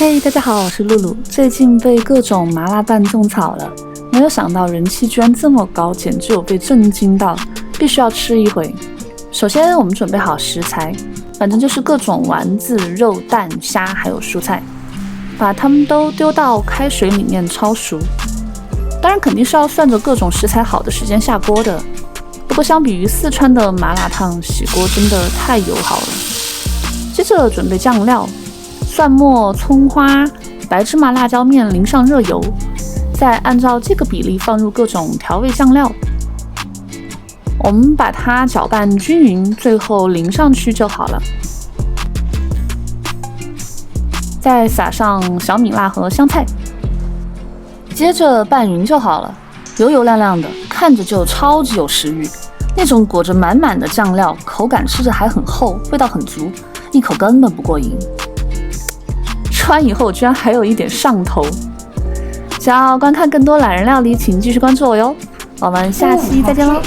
嘿，大家好，我是露露。最近被各种麻辣拌种草了，没有想到人气居然这么高，简直有被震惊到，必须要吃一回。首先，我们准备好食材，反正就是各种丸子、肉、蛋、虾，还有蔬菜，把它们都丢到开水里面焯熟。当然，肯定是要算着各种食材好的时间下锅的。不过，相比于四川的麻辣烫，洗锅真的太友好了。接着准备酱料。蒜末、葱花、白芝麻辣椒面淋上热油，再按照这个比例放入各种调味酱料，我们把它搅拌均匀，最后淋上去就好了。再撒上小米辣和香菜，接着拌匀就好了。油油亮亮的，看着就超级有食欲。那种裹着满满的酱料，口感吃着还很厚，味道很足，一口根本不过瘾。吃完以后居然还有一点上头。想要观看更多懒人料理，请继续关注我哟。我们下期再见喽。